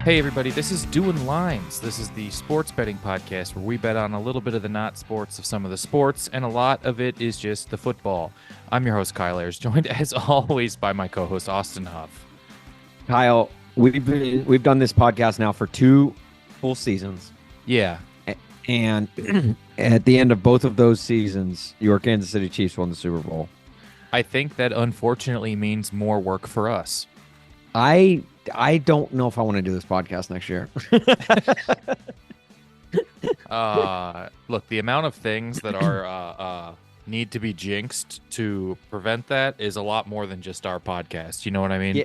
Hey, everybody, this is Doing Lines. This is the sports betting podcast where we bet on a little bit of the not sports of some of the sports, and a lot of it is just the football. I'm your host, Kyle Ayers, joined as always by my co host, Austin Huff. Kyle, we've done this podcast now for 2 full seasons, Yeah, and at the end of both of those seasons, your Kansas City Chiefs won the Super Bowl. I think that unfortunately means more work for us. I don't know if I want to do this podcast next year. Look, the amount of things that are need to be jinxed to prevent that is a lot more than just our podcast. You know what I mean? Yeah,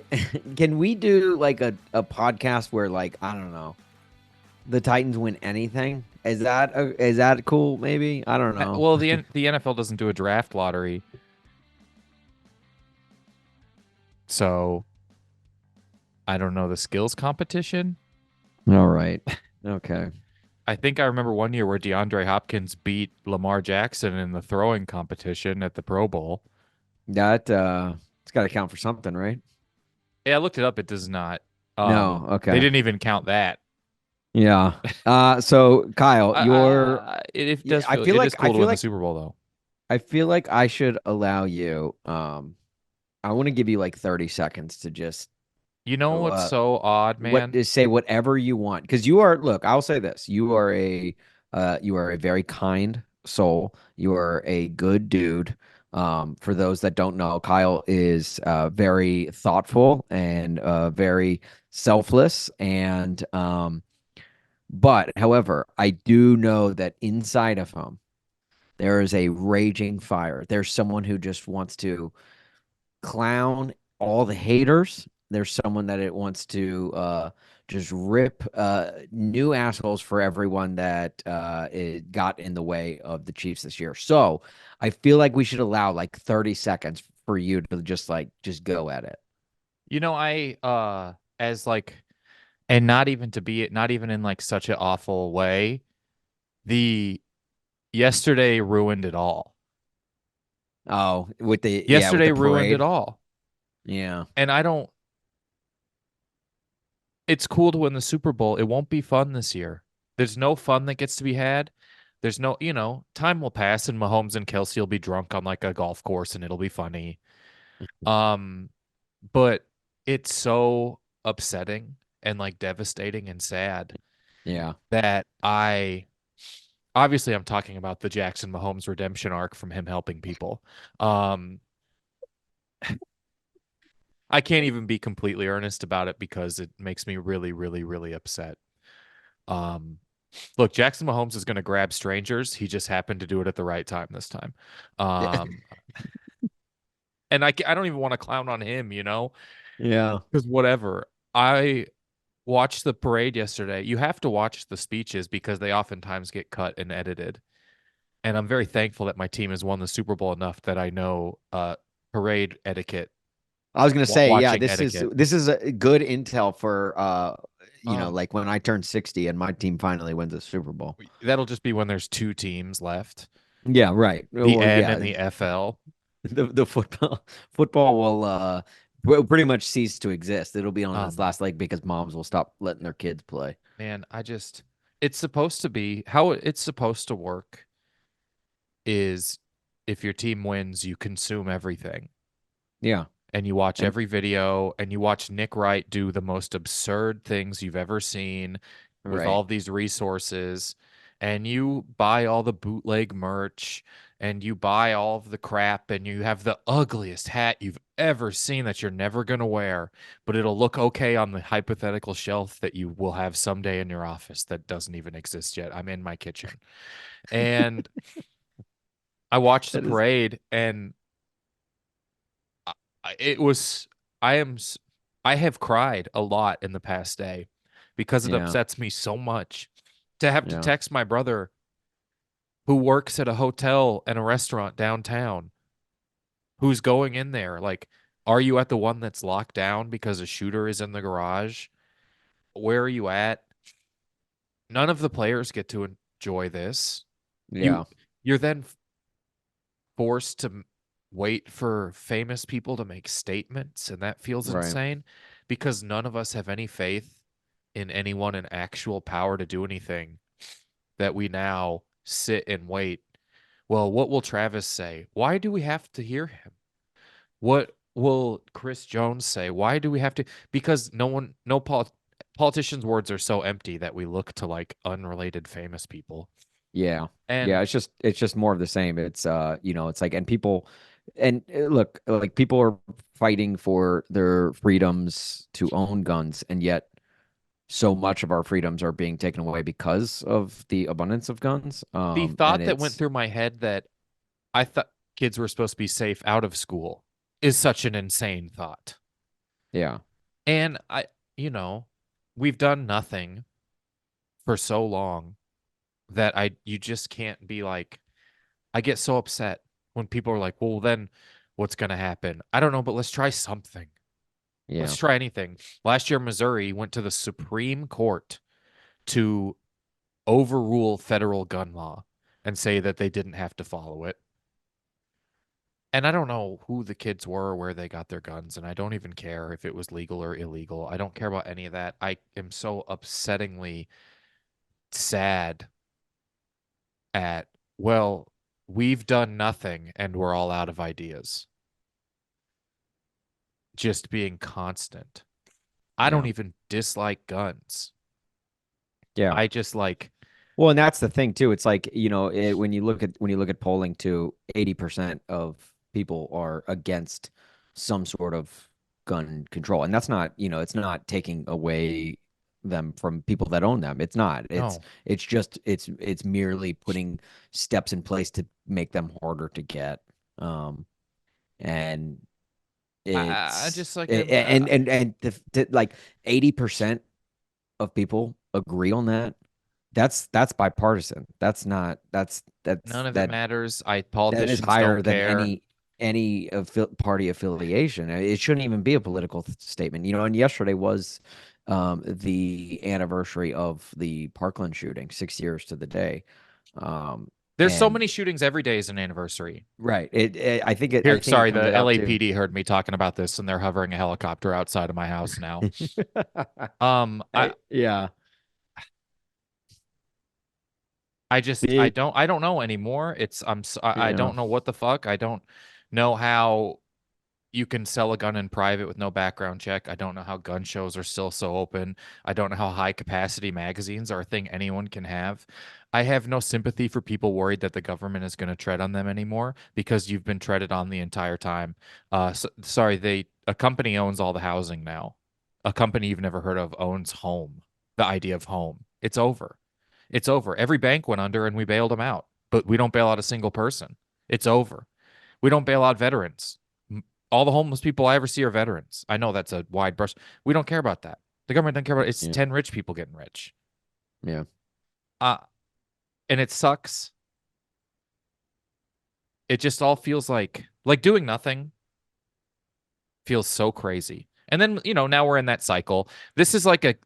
can we do like a podcast where, like, I don't know, the Titans win anything? Is that cool? Maybe, I don't know. Well, the NFL doesn't do a draft lottery, so I don't know the skills competition. All right. Okay. I think I remember one year where DeAndre Hopkins beat Lamar Jackson in the throwing competition at the Pro Bowl. That it's got to count for something, right? Yeah, I looked it up. It does not. No. They Okay. didn't even count that. Yeah. So Kyle, It yeah, does feel it is cool to win the Super Bowl though. I feel like I should allow you. I want to give you like 30 seconds to just You know what's uh so odd, man? just say whatever you want, because you are, look, I'll say this. You are a very kind soul. You are a good dude. For those that don't know, Kyle is very thoughtful and very selfless, and but however, I do know that inside of him there is a raging fire. There's someone who just wants to clown all the haters. There's someone that it wants to just rip new assholes for everyone that it got in the way of the Chiefs this year. So I feel like we should allow like 30 seconds for you to just go at it. You know, I as like, and not even to be not even in like such an awful way. The yesterday ruined it all. Oh, with with Yesterday the ruined it parade. all. Yeah. And I don't it's cool to win the Super Bowl. It won't be fun this year. There's no fun that gets to be had. There's no, time will pass and Mahomes and Kelsey will be drunk on like a golf course and it'll be funny. Um, but it's so upsetting and like devastating and sad Yeah. that I obviously I'm talking about the Jackson Mahomes redemption arc from him helping people. Um, I can't even be completely earnest about it because it makes me really, really, really upset. Um, Look, Jackson Mahomes is going to grab strangers. He just happened to do it at the right time this time. Um, and I don't even want to clown on him, Yeah. because whatever. I watched the parade yesterday. You have to watch the speeches because they oftentimes get cut and edited. And I'm very thankful that my team has won the Super Bowl enough that I know parade etiquette, I was gonna say, yeah, watching this is etiquette. this is a good intel for Um, like when I turn 60 and my team finally wins a Super Bowl. that'll just be when there's two teams left, Yeah, right. the Well, N yeah, and the FL. the football will pretty much cease to exist. It'll be on its Um, last leg because moms will stop letting their kids play. Man, it's supposed to be how it's supposed to work is if your team wins, you consume everything Yeah. and you watch And every video and you watch Nick Wright do the most absurd things you've ever seen with right. all these resources, and you buy all the bootleg merch and you buy all of the crap and you have the ugliest hat you've ever seen that you're never going to wear, but it'll look okay on the hypothetical shelf that you will have someday in your office that doesn't even exist yet. I'm in my kitchen. And I watched the That is, parade and it was I am I have cried a lot in the past day because it yeah. upsets me so much to have to Yeah. text my brother who works at a hotel and a restaurant downtown, who's going in there like, are you at the one that's locked down because a shooter is in the garage? Where are you at? None of the players get to enjoy this. You Yeah. you're then forced to wait for famous people to make statements, and that feels Right. insane because none of us have any faith in anyone an actual power to do anything that we now sit and wait. Well, what will Travis say? Why do we have to hear him? What will Chris Jones say? Why do we have to? Because no one, no politicians' words are so empty that we look to like unrelated famous people. Yeah. Yeah, And it's just more of the same. It's it's like, and people, and look, like, people are fighting for their freedoms to own guns, and yet so much of our freedoms are being taken away because of the abundance of guns. the And thought that went it's through my head that I thought kids were supposed to be safe out of school is such an insane thought. yeah, And you know, we've done nothing for so long that you just can't be like, I get so upset when people are like, well, then what's going to happen? I don't know, but let's try something. Let's yeah, try anything. Last year, Missouri went to the Supreme Court to overrule federal gun law and say that they didn't have to follow it. And I don't know who the kids were or where they got their guns, and I don't even care if it was legal or illegal. I don't care about any of that. I am so upsettingly sad at, well, we've done nothing and we're all out of ideas. Just being constant. I don't yeah, even dislike guns. yeah. I just like, Well, and that's the thing too. It's like, when you look at polling too, 80% of people are against some sort of gun control. And that's not, it's not taking away them from people that own them. It's not. It's no. it's just it's merely putting steps in place to make them harder to get. And I it's just like and like 80% of people agree on that. That's bipartisan. That's not none of it that matters. I that is politicians higher don't than care. any party affiliation. It shouldn't even be a political statement. And yesterday was the anniversary of the Parkland shooting, 6 years to the day. There's so And many shootings every day is an anniversary. right, I Here, think it sorry, comes the out to. LAPD heard me talking about this and they're hovering a helicopter outside of my house now. I Yeah. I The don't know anymore. I yeah. don't know what the fuck. I don't know how you can sell a gun in private with no background check. I don't know how gun shows are still so open. I don't know how high capacity magazines are a thing anyone can have. I have no sympathy for people worried that the government is going to tread on them anymore because you've been treaded on the entire time. Sorry, a company owns all the housing now. A company you've never heard of owns home. The idea of home. It's over. It's over. Every bank went under and we bailed them out, but we don't bail out a single person. It's over. We don't bail out veterans. All the homeless people I ever see are veterans. I know that's a wide brush. We don't care about that. The government doesn't care about it. It's Yeah. 10 rich people getting rich. Yeah. Uh, and it sucks. It just all feels like doing nothing feels so crazy. And then, now we're in that cycle. This is like the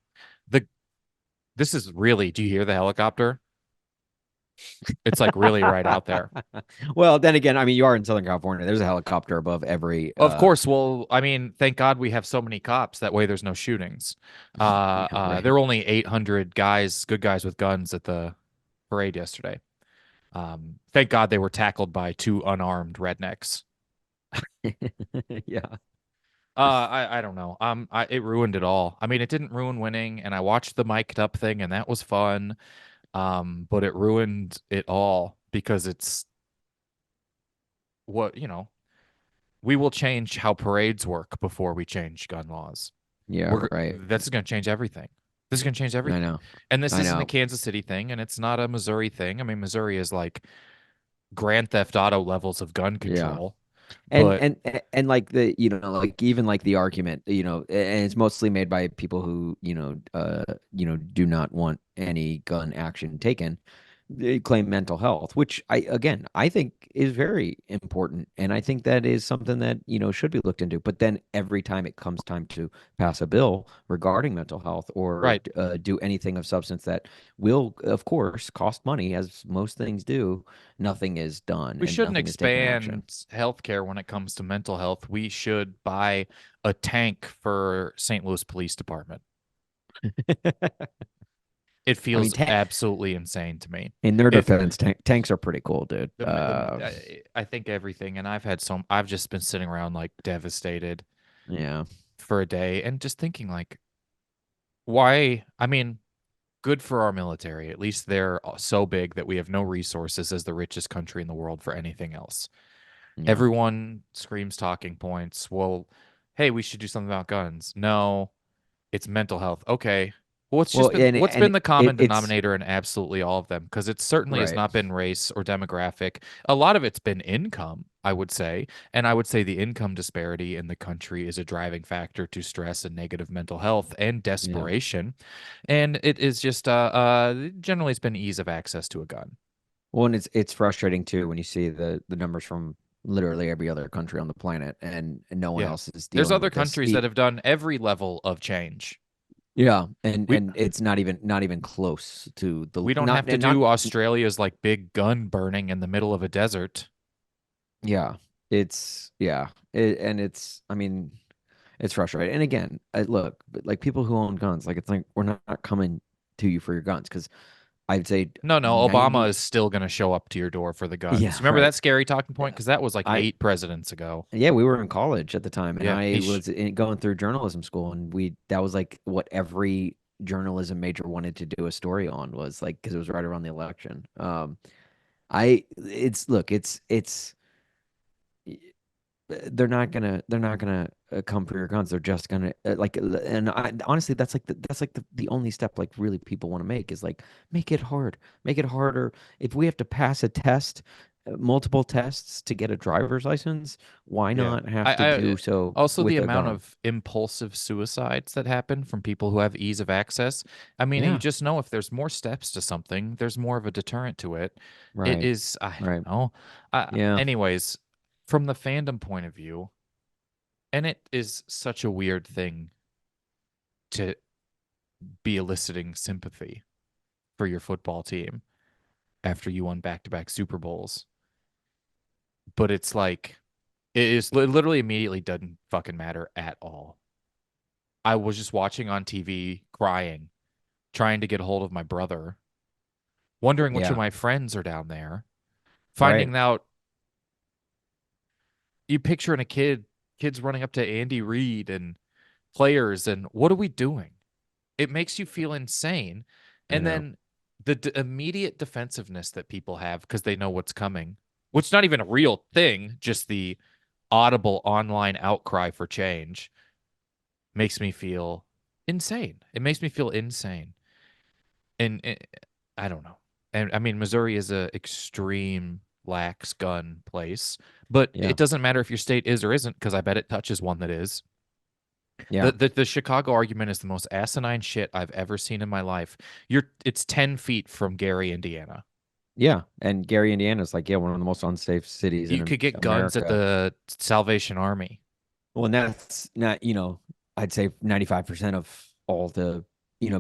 this is really, do you hear the helicopter? It's like really right out there. Well, then again, I mean, you are in Southern California. There's a helicopter above every Of course, well, I mean, thank God we have so many cops. That way there's no shootings. yeah, There right. were only 800 guys, good guys with guns at the parade yesterday. Thank God they were tackled by two unarmed rednecks. Yeah. I don't know. It ruined it all. I mean, it didn't ruin winning, and I watched the mic'd up thing, and that was fun. But it ruined it all because it's what, we will change how parades work before we change gun laws. Yeah, We're right. That's going to change everything. This is going to change I everything. know. And this I isn't a know. Kansas City thing, and it's not a Missouri thing. I mean, Missouri is like Grand Theft Auto levels of gun Yeah. control, And but like like even like the argument, and it's mostly made by people who, do not want any gun action taken. They claim mental health, which I think is very important. And I think that is something that, should be looked into. But then every time it comes time to pass a bill regarding mental health, or right. do anything of substance that will, of course, cost money, as most things do, nothing is done We and shouldn't nothing is taken action. expand healthcare when it comes to mental health. We should buy a tank for St. Louis Police Department. It I mean, feels absolutely insane to me. in their If defense, tanks are pretty cool, dude. I think everything, and I've just been sitting around like devastated Yeah, for a day and just thinking like, why? I mean, good for our military. At least they're so big that we have no resources as the richest country in the world for anything else. yeah. Everyone screams talking points. Well, hey, we should do something about guns. No, it's mental health. Okay. Well, Well, what's been the common it's denominator in absolutely all of them? Because it certainly has right. not been race or demographic. A lot of it's been income, I would say. And I would say the income disparity in the country is a driving factor to stress and negative mental health and Yeah. desperation. And it is just generally it's been ease of access to a gun. Well, and it's frustrating too when you see the numbers from literally every other country on the planet, and no one Yeah. else is There's dealing other with this. countries that have done every level of change. Yeah, We and it's not even close to the we don't not have to and not do Australia's like big gun burning in the middle of a desert. yeah. It's yeah. And it's I mean it's frustrating. And again, look, but like people who own guns, like it's like we're not coming to you for your guns because I'd say No, no, Obama 90 is still going to show up to your door for the guns. yeah, Remember right. that scary talking Yeah. point? Because that was like I 8 presidents ago. Yeah, we were in college at the time, and Yeah, I was going through journalism school, and we that was like what every journalism major wanted to do a story on was like because it was right around the election. I it's look, it's they're not gonna come for your guns. They're just gonna and honestly, that's like the only step like really people want to make is like make it hard, make it harder. If we have to pass a test, multiple tests to get a driver's license, why yeah. not have to I do so also the with a amount gun? of impulsive suicides that happen from people who have ease of access. I mean, you Yeah, just know if there's more steps to something, there's more of a deterrent to it. It right, is, I right. don't know. Yeah, Anyways, from the fandom point of view, and it is such a weird thing to be eliciting sympathy for your football team after you won back-to-back Super Bowls. But it's like literally immediately doesn't fucking matter at all. I was just watching on TV crying, trying to get a hold of my brother, wondering which of yeah, my friends are down there, right. finding out you picturing kids running up to Andy Reid and players and what are we doing? It makes you feel insane. I And know. then the immediate defensiveness that people have because they know what's coming, which is not even a real thing, just the audible online outcry for change makes me feel insane. It makes me feel insane. And I don't know. And I mean, Missouri is a extreme lax gun place, but Yeah, it doesn't matter if your state is or isn't because I bet it touches one that is. yeah, The Chicago argument is the most asinine shit I've ever seen in my life. It's 10 feet from Gary, Indiana. yeah. And Gary, Indiana is like one of the most unsafe cities You in could get guns at America. the Salvation Army. Well, and that's not, I'd say 95% of all the,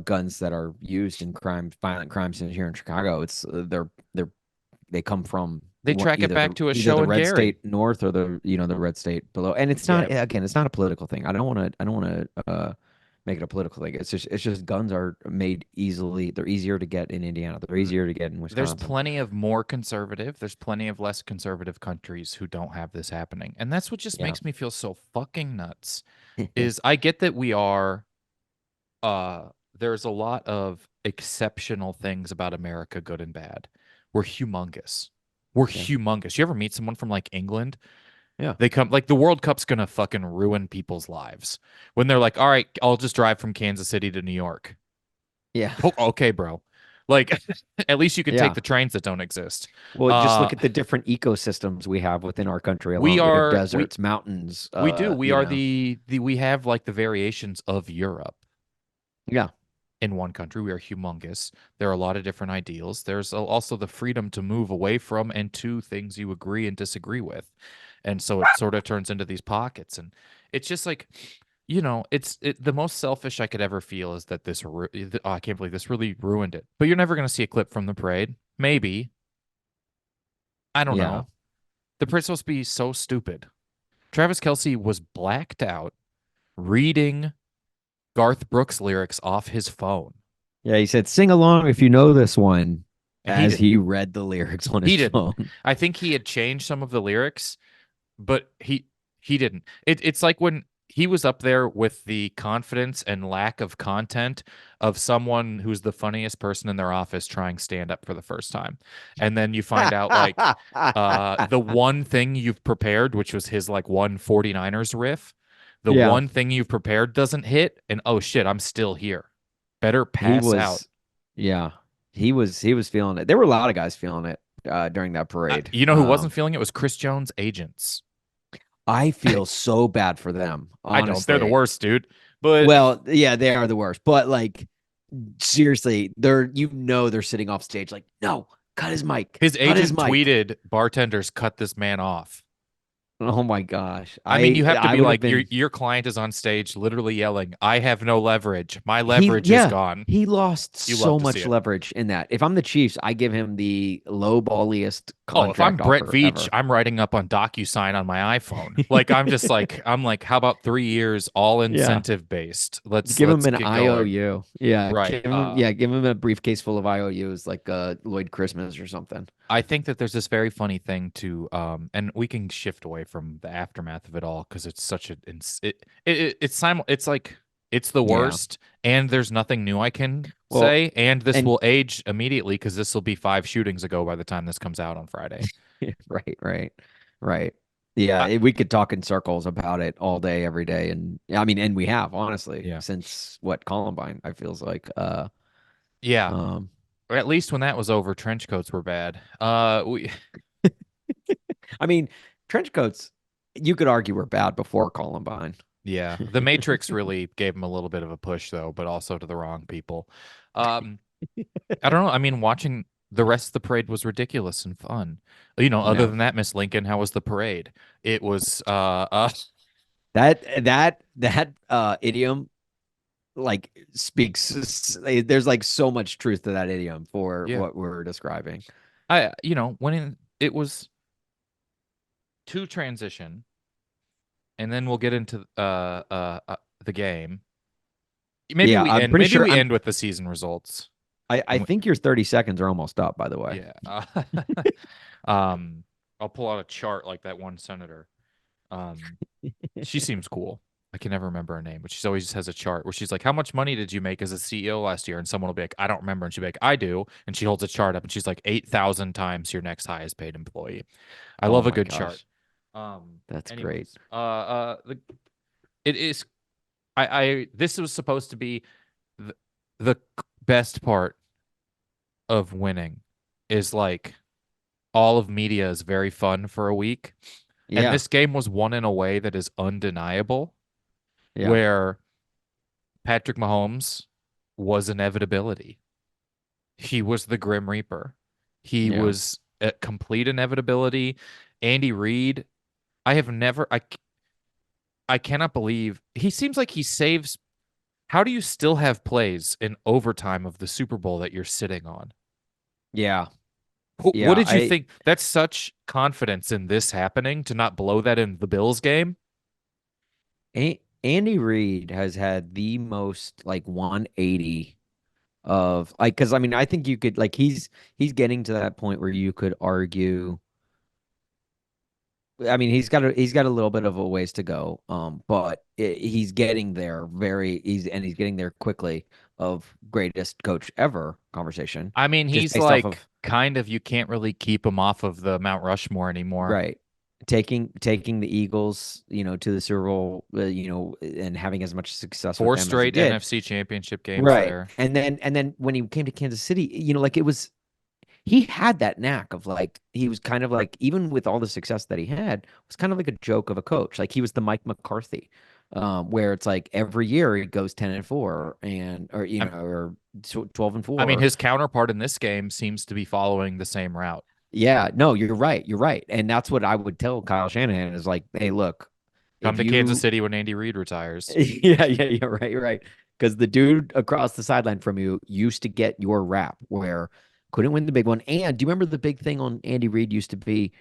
guns that are used in violent crimes here in Chicago. It's they come from They track it either back the to a either show the in red Gary. state north or the red state below. And it's not Yeah, again, it's not a political thing. I don't want to make it a political thing. It's just guns are made easily. They're easier to get in Indiana. They're easier to get in there's Wisconsin. plenty of more conservative, there's plenty of less conservative countries who don't have this happening. And that's what just Yeah. makes me feel so fucking nuts. Is I get that we are there's a lot of exceptional things about America, good and bad. We're humongous. We're Yeah. humongous. You ever meet someone from like England? Yeah. They come like the World Cup's gonna fucking ruin people's lives when they're like, all right, I'll just drive from Kansas City to New York. Yeah. Oh, okay, bro. Like, at least you can take Yeah. the trains that don't exist. Well, just Uh, look at the different ecosystems we have within our country we alone. We have are deserts, mountains, we do. We are the we have like the variations of Europe yeah. in one country. We are humongous. There are a lot of different ideals. There's also the freedom to move away from and to things you agree and disagree with. And so it sort of turns into these pockets. And it's just like, the most selfish I could ever feel is that oh, I can't believe this really ruined it. But you're never going to see a clip from the parade. Maybe. I don't Yeah. know. The parade's supposed to be so stupid. Travis Kelsey was blacked out reading Garth Brooks lyrics off his phone. Yeah, he said, "Sing along if you know this one," And he as didn't. he read the lyrics on his He didn't. phone. I think he had changed some of the lyrics, but he didn't. It's like when he was up there with the confidence and lack of content of someone who's the funniest person in their office trying stand up for the first time. And then you find out like the one thing you've prepared, which was his like one 49ers riff, the Yeah, one thing you've prepared doesn't hit, and oh shit, I'm still here. Better he pass out. was. Yeah, he was feeling it. There were a lot of guys feeling it during that parade. You know who wasn't feeling it was Chris Jones' agents. I feel so bad for them, I don't. They're the honestly. worst, dude. But Well, yeah, they are the worst. But like seriously, they're sitting off stage like, no, cut his mic. his Cut his agent mic. tweeted, "Bartenders, cut this man off." Oh my gosh. I mean, you have to I be would have like your been your client is on stage, literally yelling, "I have no leverage. My he leverage is yeah, gone." he lost You love so to see much it. leverage in that. If I'm the Chiefs, I give him the low balliest Oh, if I'm contract Brett offer Veach, ever. I'm writing up on DocuSign on my iPhone. Like I'm like, how about 3 years, all Yeah. incentive based? Give him Let's an get going. IOU. Yeah, Right. give him a briefcase full of IOUs like Lloyd Christmas or something. I think that there's this very funny thing to and we can shift away from the aftermath of it all because it's such a it's like it's the Yeah. worst and there's nothing new I can Well, say and this and will age immediately because this will be 5 shootings ago by the time this comes out on Friday. right, right, right. Yeah, I, we could talk in circles about it all day, every day, and I mean, and we have honestly yeah. since what Columbine. I feels like, Yeah. um, Or at least when that was over, trench coats were bad. We I mean, trench coats. You could argue were bad before Columbine. yeah. The Matrix really gave him a little bit of a push though, but also to the wrong people. Um I don't know. I mean, watching the rest of the parade was ridiculous and fun. Other Yeah, than that, Miss Lincoln, how was the parade? It was that idiom like speaks. There's like so much truth to that idiom for yeah. what we're describing. It was to transition, and then we'll get into the game. Maybe Yeah, we I'm end pretty maybe sure. we end with the season results. I And we, think your 30 seconds are almost up, by the way. yeah. Um I'll pull out a chart like that one senator. Um She seems cool. I can never remember her name, but she's always just has a chart where she's like, "How much money did you make as a CEO last year?" And someone will be like, "I don't remember," and she'll be like, "I do," and she holds a chart up, and she's like, 8,000 times your next highest paid employee. I Oh love a my good chart. gosh, that's great. Anyways, it is. This was supposed to be the, the best part of winning is like all of media is very fun for a week, and Yeah, this game was won in a way that is undeniable yeah, where Patrick Mahomes was inevitability. He was the Grim Reaper. He yeah, was a complete inevitability. Andy Reid, I have never I cannot believe he seems like he saves. How do you still have plays in overtime of the Super Bowl that you're sitting on? yeah, What yeah. did you think? That's such confidence in this happening to not blow that in the Bills game. Andy Reid has had the most like 180 of like, because I mean, I think you could like he's getting to that point where you could argue. I mean, he's got a little bit of a ways to go, but he's getting there he's getting there quickly of greatest coach ever conversation, I mean, just he's based off like of kind of you can't really keep him off of the Mount Rushmore anymore. right taking the Eagles, to the Super Bowl, and having as much success with Four them as he straight did. NFC championship games Right, there. and then when he came to Kansas City, like it was he had that knack of like he was kind of like even with all the success that he had was kind of like a joke of a coach. Like he was the Mike McCarthy, where it's like every year he goes 10-4 and or I, 12 and I mean, 4. his counterpart in this game seems to be following the same route. Yeah, no, you're right, and that's what I would tell Kyle Shanahan is like, hey, look, Come if to Kansas you City when Andy Reid retires. yeah, right, right. Because the dude across the sideline from you used to get your rap where couldn't win the big one. And do you remember the big thing on Andy Reid used to be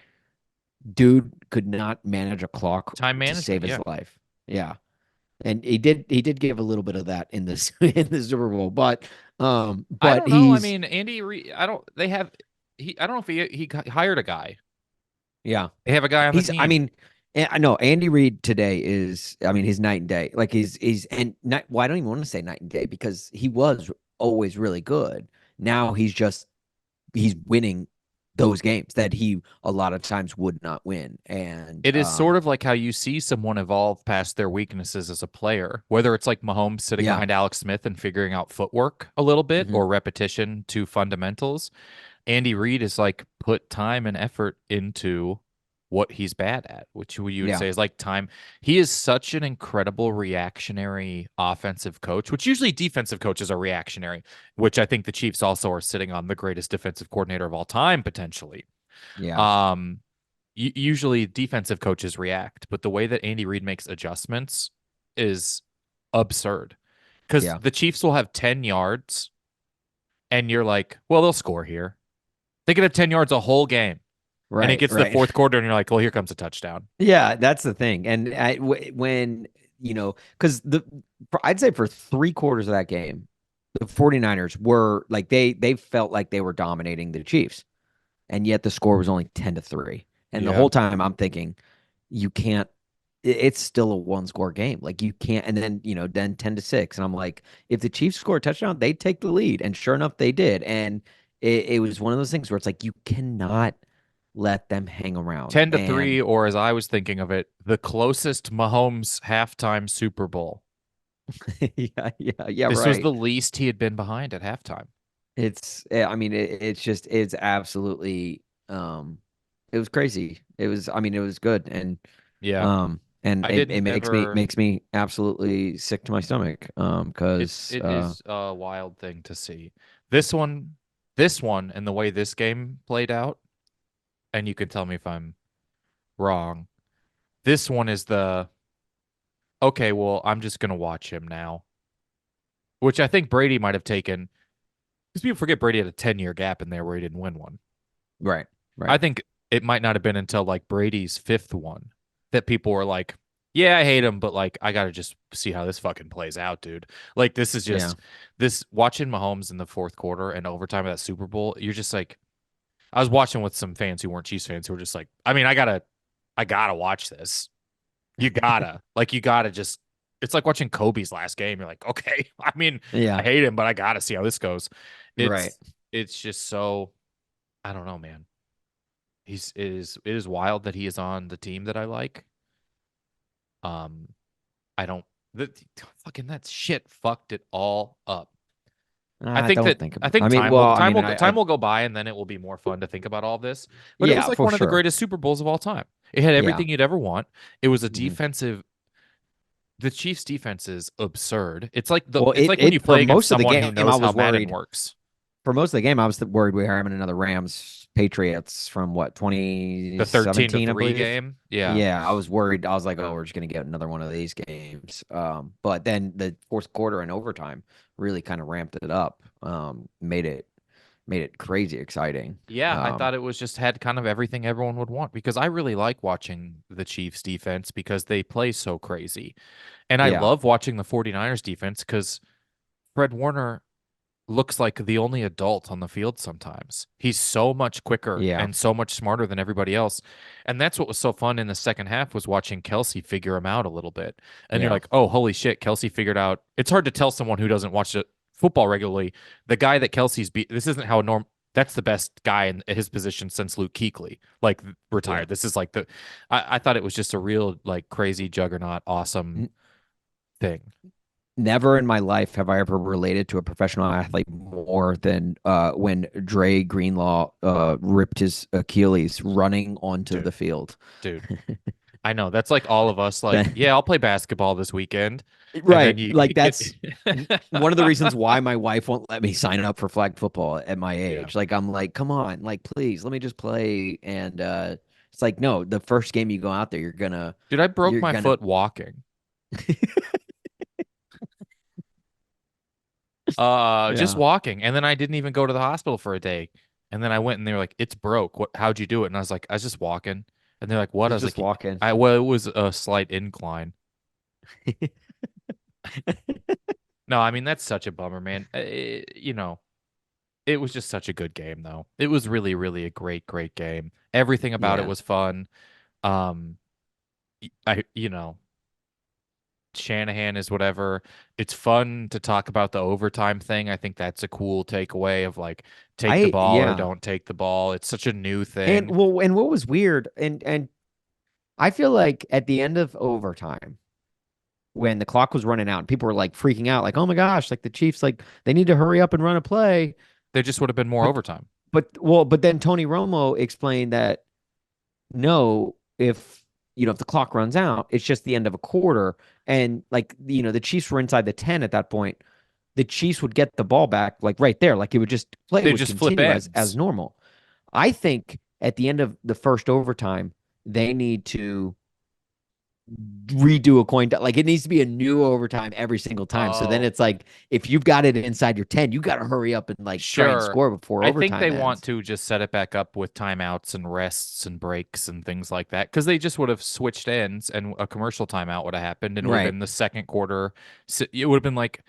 dude could not manage a clock Time to save management, his yeah. life. Yeah. And he did give a little bit of that in this in the Super Bowl, I but don't know. I he's mean, Andy Reid, I don't they have he I don't know if he hired a guy. yeah. They have a guy on the I team. mean, I know Andy Reid today is, I mean, he's night and day. Like he's and night. Well, I don't even want to say night and day because he was always really good. Now he's winning those games that he a lot of times would not win. And It is sort of like how you see someone evolve past their weaknesses as a player, whether it's like Mahomes sitting yeah, behind Alex Smith and figuring out footwork a little bit hmm or repetition to fundamentals. Andy Reid is like put time and effort into what he's bad at, which you would yeah, say is like time. He is such an incredible reactionary offensive coach, which usually defensive coaches are reactionary, which I think the Chiefs also are sitting on the greatest defensive coordinator of all time, potentially. yeah, Um, usually defensive coaches react, but the way that Andy Reid makes adjustments is absurd because yeah. the Chiefs will have 10 yards and you're like, well, they'll score here. They could have 10 yards a whole game. And it Right, gets to the right. fourth quarter and you're like, well, here comes a touchdown. Yeah, that's the thing. And when, because I'd say for 3 quarters of that game, the 49ers were like they felt like they were dominating the Chiefs. And yet the score was only 10-3. And the Yeah. whole time I'm thinking, you can't, it's still a one score game. Like you can't, and then, then 10-6. And I'm like, if the Chiefs score a touchdown, they take the lead. And sure enough, they did. And it was one of those things where it's like, you cannot let them hang around. 10 to And 3, or as I was thinking of it, the closest Mahomes halftime Super Bowl. yeah, yeah, yeah, This was right. the least he had been behind at halftime. I mean, it's absolutely, it was crazy. I mean, it was good. Yeah. And I it didn't makes me ever makes me absolutely sick to my stomach. Because it is a wild thing to see. This one this one and the way this game played out, and you can tell me if I'm wrong. This one is the okay, well, I'm just gonna watch him now. Which I think Brady might have taken because people forget Brady had a 10-year gap in there where he didn't win one. right, I right, think it might not have been until like Brady's fifth one that people were like, yeah, I hate him, but like I gotta just see how this fucking plays out, dude. Like this is yeah, just this watching Mahomes in the fourth quarter and overtime of that Super Bowl, you're just like I was watching with some fans who weren't Chiefs fans who were just like, I mean, I gotta watch this. You gotta just it's like watching Kobe's last game. You're like, okay, I mean, I yeah, hate him, but I gotta see how this goes. right. It's just so I don't know, man. It is wild that he is on the team that I like. Um, I don't the fucking that shit fucked it all up. Don't think I about. think I mean, well, I time mean, will time will go by and then it will be more fun to think about all this. But it was yeah, like for one of the sure. greatest Super Bowls of all time. It had Yeah. everything you'd ever want. It was a Mhm. defensive the Chiefs defense is absurd. Well, It's like when you for play against most of the someone who game, I knows how was Madden worried. works. For most of the game, I was worried we were having another Rams Patriots from what The 13 to 2017, I 3 believe. game. Yeah. Yeah, I was worried. I was like, oh, we're just gonna get another one of these games. But then the fourth quarter and overtime really kind of ramped it up. Made it crazy exciting. Yeah, I Um, thought it was just had kind of everything everyone would want because I really like watching the Chiefs defense because they play so crazy. And I yeah, love watching the 49ers defense because Fred Warner looks like the only adult on the field sometimes. He's so much quicker yeah, and so much smarter than everybody else. And that's what was so fun in the second half was watching Kelsey figure him out a little bit. And you're yeah, like, oh, holy shit, Kelsey figured out. It's hard to tell someone who doesn't watch the football regularly. The guy that Kelsey's beat, this isn't how norm. That's the best guy in his position since Luke Kuechly, like yeah. retired. This is like I thought it was just a real like crazy juggernaut, awesome N- thing. Never in my life have I ever related to a professional athlete more than when Dre Greenlaw ripped his Achilles running onto Dude, the field. dude. I know. That's like all of us, like, That- yeah, I'll play basketball this weekend. And then Right. Like it, that's one of the reasons why my wife won't let me sign up for flag football at my yeah. age. Like I'm like, come on, like please let me just play. And it's like, no, the first game you go out there, Dude, I broke you're my gonna foot walking. Just yeah, walking. And then I didn't even go to the hospital for a day. And then I went and they were like, it's broke. How'd you do it? And I was like, I was just walking. And they're like, what? I it's was just like, walking. well, it was a slight incline. No, I mean that's such a bummer, man. It was just such a good game, though. It was really, really a great, great game. Everything about it Yeah. was fun. Um, Shanahan is whatever. It's fun to talk about the overtime thing. I think that's a cool takeaway of like take the ball or Yeah. don't take the ball. It's such a new And thing. well, and what was weird, and I feel like at the end of overtime, when the clock was running out and people were like freaking out, like, oh my gosh, like the Chiefs, like they need to hurry up and run a play. There just would have been more But overtime. but then Tony Romo explained that no, if the clock runs out, it's just the end of a quarter. And like, the Chiefs were inside the 10 at that point. The Chiefs would get the ball back like right there. Like it would just play They would just flip continue as ends. normal. I think at the end of the first overtime, they need to redo a coin like it needs to be a new overtime every single time. So then Oh, it's like if you've got it inside your 10, you got to hurry up and like try and sure. score before I think overtime they want ends. to just set it back up with timeouts and rests and breaks and things like that because they just would have switched ends and a commercial timeout would have happened and it would have Right. been the second quarter. It would have been like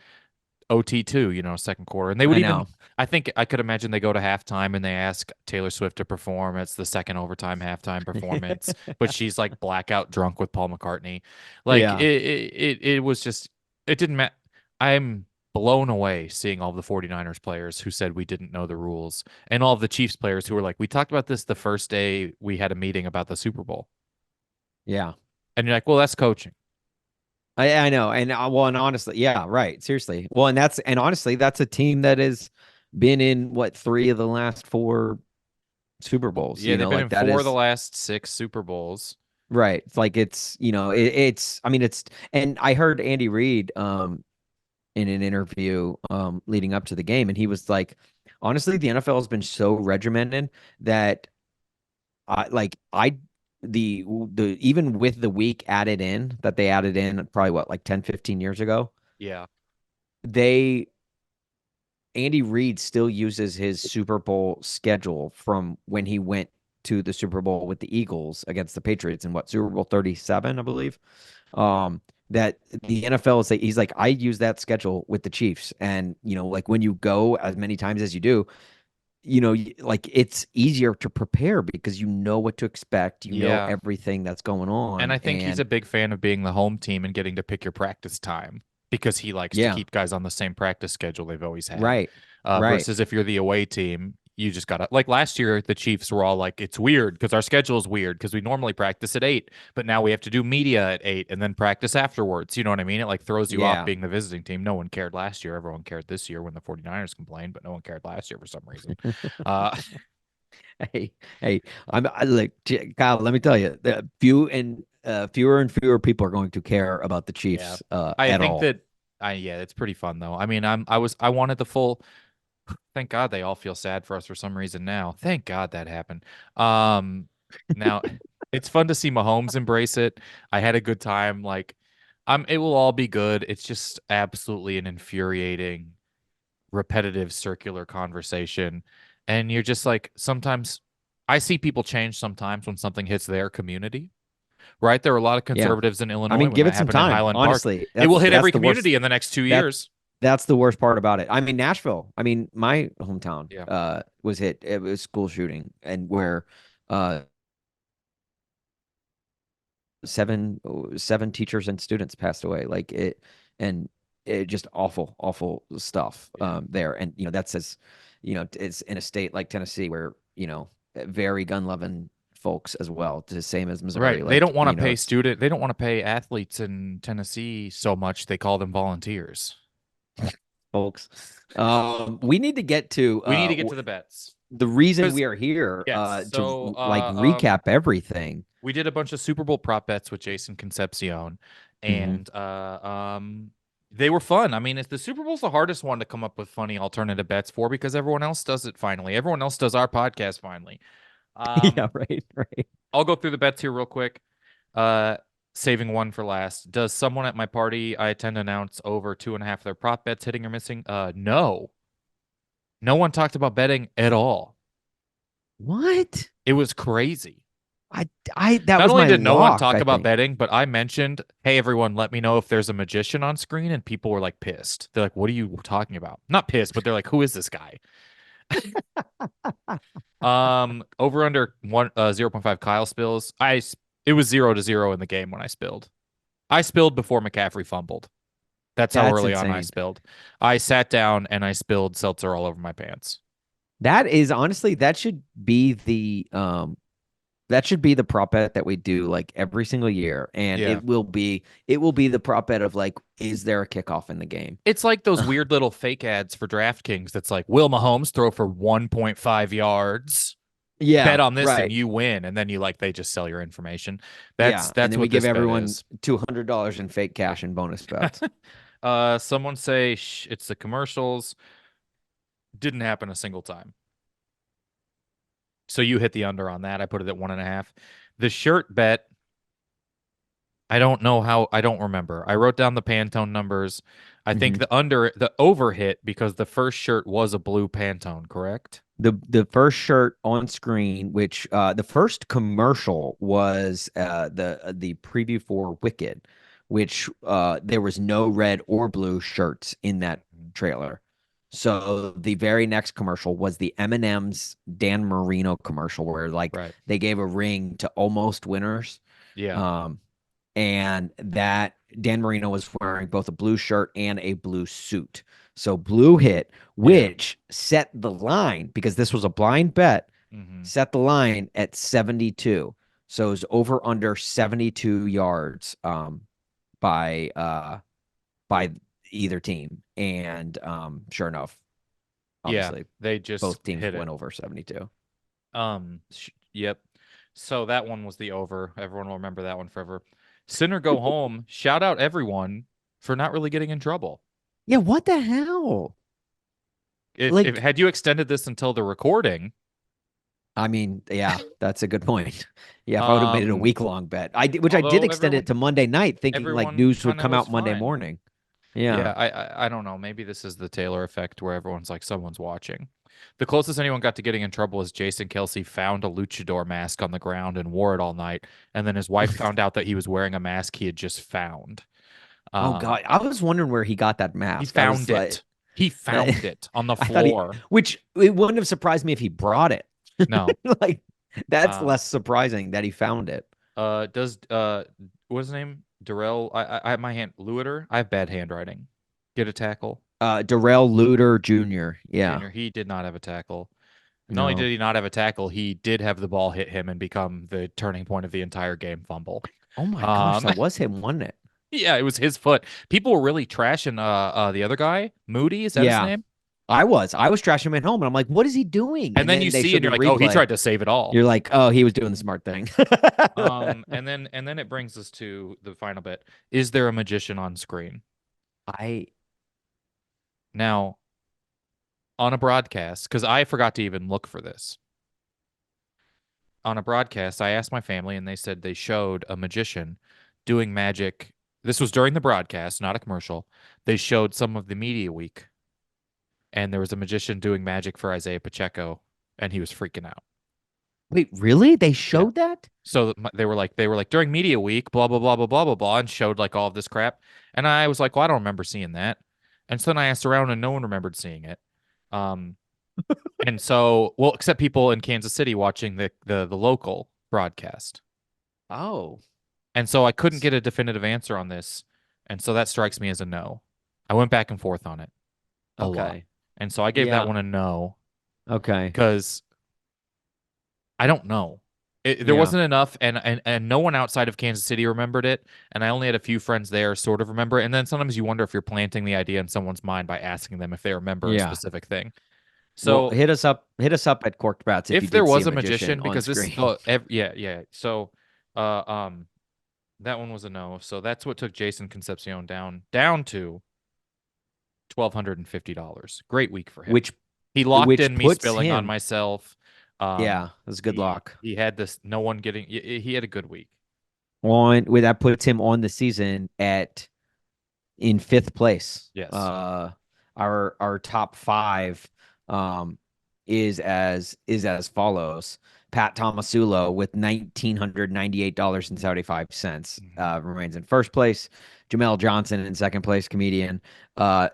OT2, second quarter. And they would I even, know. I think I could imagine they go to halftime and they ask Taylor Swift to perform. It's the second overtime halftime performance, but she's like blackout drunk with Paul McCartney. Like Yeah. it was just, it didn't matter. I'm blown away seeing all the 49ers players who said we didn't know the rules and all of the Chiefs players who were like, we talked about this the first day we had a meeting about the Super Bowl. Yeah. And you're like, well, that's coaching. I know. And well, and honestly, yeah, right. Seriously. Well, and honestly, that's a team that has been in what three of the last four Super Bowls, Yeah, they've been in like that four of the is last six Super Bowls. right. It's like it's I mean and I heard Andy Reid in an interview leading up to the game and he was like honestly the NFL has been so regimented that I like I the even with the week added in that they added in probably what like 10-15 years ago, Yeah. they Andy Reid still uses his Super Bowl schedule from when he went to the Super Bowl with the Eagles against the Patriots in what Super Bowl 37, I believe. That the NFL is like he's like I use that schedule with the Chiefs, and like when you go as many times as you do, like it's easier to prepare because you know what to expect, Yeah. everything that's going And on, I think he's and a big fan of being the home team and getting to pick your practice time because he likes to yeah, keep guys on the same practice schedule they've always had. right, right, Versus if you're the away team, you just gotta like last year the Chiefs were all like, it's weird because our schedule is weird because we normally practice at 8, but now we have to do media at 8 and then practice afterwards. You know what I mean? It like throws you off yeah. being the visiting team. No one cared last year. Everyone cared this year when the 49ers complained, but no one cared last year for some reason. Uh, Hey, hey, like Kyle. Let me tell you, fewer and fewer people are going to care about the yeah. Chiefs I at think all. that yeah, it's pretty fun though. I mean, I wanted the full. Thank God they all feel sad for us for some reason now. Thank God that happened. Now it's fun to see Mahomes embrace it. I had a good time. Like, it will all be good. It's just absolutely an infuriating, repetitive, circular conversation. And you're just like, sometimes I see people change sometimes when something hits their community, right? There are a lot of Yeah, conservatives in I Illinois mean, when give that it some happened in time. Highland Park. Honestly, It will hit that's every the worst. community in the next two That years. that's the worst part about it. I mean, Nashville. I mean, my hometown Yeah. was hit. It was school shooting, and where uh seven teachers and students passed away. Like it, and it just awful, awful stuff Yeah. there. And that's as it's in a state like Tennessee where very gun loving folks as well, the same as Missouri. Right. They Like don't want to pay it's student. They don't want to pay athletes in Tennessee so much. They call them volunteers. folks. We need to get to We need to get to the bets the reason because we are here yes. to So like recap everything. we did a bunch of Super Bowl prop bets with Jason Concepcion, Hmm. and they were fun. I mean, the Super Bowl's the hardest one to come up with funny alternative bets for because everyone else does it finally. Everyone else does our podcast finally. Yeah, Um, right, right. I'll go through the bets here real quick. Uh, Saving one for last. Does someone at my party I attend announce over 2.5 of their prop bets hitting or missing? No. No one talked about betting at all. What? It was crazy. I that Not was only my did no one lock, talk I about think. betting, but I mentioned, "Hey everyone, let me know if there's a magician on screen," and people were like pissed. They're like, "What are you talking about?" Not pissed, but they're like, "Who is this guy?" Over under 0.5 Kyle spills. It was 0-0 in the game when I spilled. I spilled before McCaffrey fumbled. That's how That's early on I insane. spilled. I sat down and I spilled seltzer all over my pants. That is honestly, that should be the prop bet that we do like every single year. And Yeah. it will be the prop bet of like, is there a kickoff in the game? It's like those weird little fake ads for DraftKings that's like, will Mahomes throw for 1.5 yards? Bet Yeah, on this and right. you win. And then they just sell your information. Yeah. And That's then we what give this bet everyone is. $200 in fake cash and bonus bets. Someone say it's the commercials. Didn't happen a single time. So you hit the under on that. I put it at 1.5. The shirt bet, I don't know how, I don't remember. I wrote down the Pantone numbers. I think Mhm. the over hit because the first shirt was a blue Pantone, correct? The first shirt on screen, which the first commercial was the preview for Wicked, which there was no red or blue shirts in that Mhm. trailer. So the very next commercial was the M&M's Dan Marino commercial where like Right. they gave a ring to almost winners. Yeah. Um, and that Dan Marino was wearing both a blue shirt and a blue suit. So blue hit, Yeah. which set the line because this was a blind bet, Hmm. set the line at 72. So it was over under 72 yards by either team. And sure enough, Yeah. obviously They just both teams hit it. went over 72. Yep. So that one was the over. Everyone will remember that one forever. Sinner go home. Shout out everyone for not really getting in trouble. Yeah, what the hell? If Like, had you extended this until the recording, I mean, yeah, that's a good point. Yeah, if I would have made it a um, week long bet, which I did although extend it to Monday night, thinking like everyone news would kind of come was out Monday fine. morning. Yeah. Yeah, I don't know. Maybe this is the Taylor effect where everyone's like someone's watching. The closest anyone got to getting in trouble is Jason Kelsey found a luchador mask on the ground and wore it all night, and then his wife found out that he was wearing a mask he had just found. Oh Um, God, I was wondering where he got that he mask. I was found like, it. He that, found it on the I thought floor. which it wouldn't have surprised me if he brought it. No. Like, that's Um, less surprising that he found it. does what's his name? Darrell. I have my hand. Lewiter. I have bad handwriting. Get a tackle. Darrell Luter Jr. Yeah, Junior. He did not have a tackle. Not only no. did he not have a tackle, he did have the ball hit him and become the turning point of the entire game fumble. Oh my gosh, Um, that was him, wasn't it? yeah, it was his foot. People were really trashing the other guy, Moody, is that his Yeah, name? I was trashing him at home, and I'm like, what is he doing? And And then you then they see showed and the you're like, oh, he replay. tried to save it all. You're like, oh, he was doing the smart thing. And then it brings us to the final bit. Is there a magician on screen? I Now, on a broadcast, because I forgot to even look for this. On a broadcast, I asked my family, and they said they showed a magician doing magic. This was during the broadcast, not a commercial. They showed some of the media week, and there was a magician doing magic for Isaiah Pacheco, and he was freaking out. wait, really? They Yeah. showed that? So they were like during media week, blah blah blah blah blah blah blah, and showed like all of this crap. And I was like, well, I don't remember seeing that. And so then I asked around, and no one remembered seeing it. Um, and so, well, except people in Kansas City watching the local broadcast. Oh, And so I couldn't get a definitive answer on this. And so that strikes me as a no. I went back and forth on it a lot. okay. And so I gave that Yeah. one a no Okay. because I don't know. There Yeah. wasn't enough, and no one outside of Kansas City remembered it. And I only had a few friends there sort of remember it. And then sometimes you wonder if you're planting the idea in someone's mind by asking them if they remember a Yeah. specific thing. Well, So hit us up at Corked Bats if you if there did see was a a magician magician, on because this, screen. yeah, yeah. So, uh, um, that one was a no. So that's what took Jason Concepcion down to $1,250. Great week for him. which He locked which in me puts spilling on him, myself. yeah, it was good He luck. he had this no one getting he had a good week. On where that puts him on the season at in fifth place. Yes. Our top five um is as follows. Pat Tomasulo with $1,998.75 Mhm. remains in first place. Jamel Johnson in second place, comedian. Uh,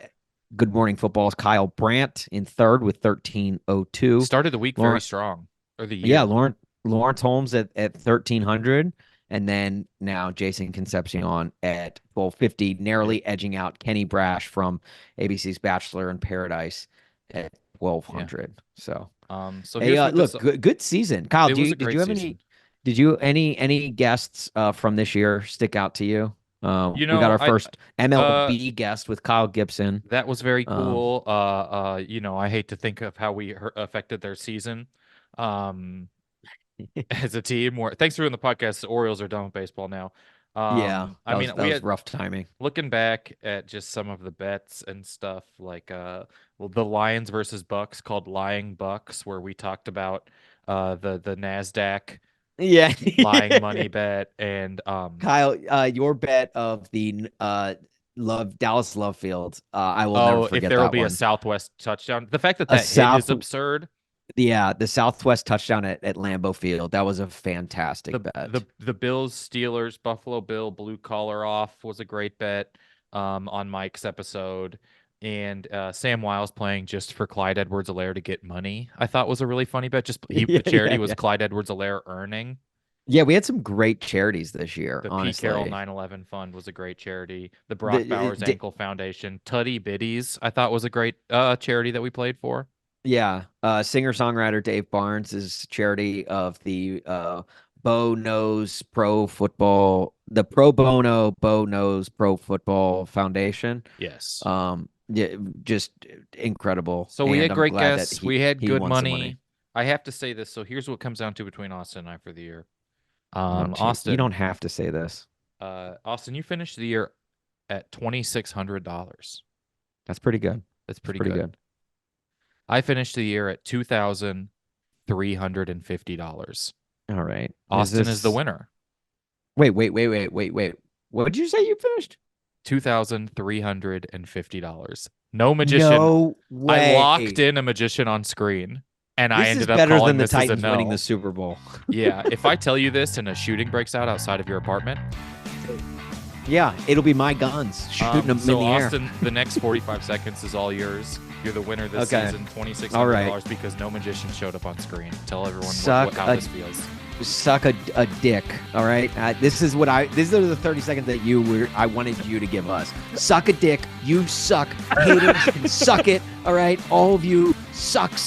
Good Morning Football's Kyle Brandt in third with 1302. Started the week very Lauren, strong, or the yeah, year. Lawrence Holmes at 1300. And then now Jason Concepcion at 1250, Yep. narrowly edging out Kenny Brash from ABC's Bachelor in Paradise at Yeah. 1200. So So hey, here's what this look, good season. Kyle, it was a did great you have any season. any guests from this year stick out to you? You We got know, our first uh MLB guest with Kyle Gibson. that was very Um, cool. I hate to think of how we affected their season. Um as a team where thanks for doing the podcast. The Orioles are done with baseball now. yeah, I mean, that we was had rough timing. looking back at just some of the bets and stuff like well, the Lions versus Bucks called Lying Bucks, where we talked about the Nasdaq Yeah. lying money bet and Kyle, your bet of the Dallas Love Field, I will never oh, if forget there will that be a one. Southwest touchdown. The fact that A that hit is South, absurd. yeah, the Southwest touchdown at Lambeau Field. That was a fantastic The bet. the Bills Steelers Buffalo Bill blue collar off was a great bet on Mike's episode. And Sam Wiles playing just for Clyde Edwards-Helaire to get money, I thought was a really funny bet. Just the Yeah, charity yeah, was yeah. Clyde Edwards-Helaire earning. Yeah, we had some great charities this year, The Pete Carroll honestly. 9/11 Fund was a great charity. The Brock The, Bowers Ankle Foundation, Tutty Biddies, I thought was a great charity that we played for. yeah, singer-songwriter Dave Barnes is charity of the Bo Knows Pro Football, the Pro Bono Bo Knows Pro Football Foundation. Yes. Yeah, just incredible, So we and had I'm great glad that guests. We had he good won some money. money. I have to say this. So here's what comes down to between Austin and I for the year. Oh, you Austin, don't have to say this. Austin, you finished the year at $2,600. That's pretty good. That's That's pretty pretty good. good. I finished the year at $2,350. All right. Is Austin is the this? winner. Wait. What did you say you finished? $2,350. No magician. No I locked way. in a magician on screen, and I This is ended up better than calling the this as a Titans winning the no. Super Bowl. Yeah, if I tell you this and a shooting breaks out outside of your apartment, Yeah, it'll be my guns shooting them in so the air. Austin, the next 45 seconds is all yours. You're the winner this Okay. season, All right. $2,600 because no magician showed up on screen. Tell everyone Suck how a this feels. suck a dick. All right. These are the 30 seconds that I wanted you to give us. Suck a dick. You suck. Haters can suck it. All right. All of you suck. You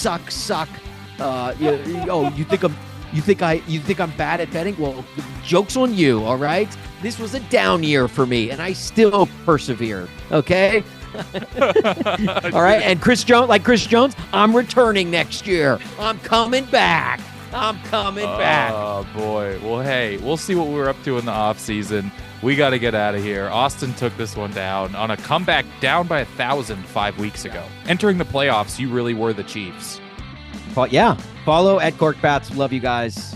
think I'm bad at betting? Well, joke's on you. All right. This was a down year for me, and I still persevere. Okay. All right. And Chris Jones, I'm returning next year. I'm coming back. I'm coming back. Oh boy. Well, hey, we'll see what we're up to in the off season. We got to get out of here. Austin took this one down on a comeback down by 1,000 5 weeks ago. Entering the playoffs, you really were the Chiefs. Yeah. Follow at Korked Bats. Love you guys.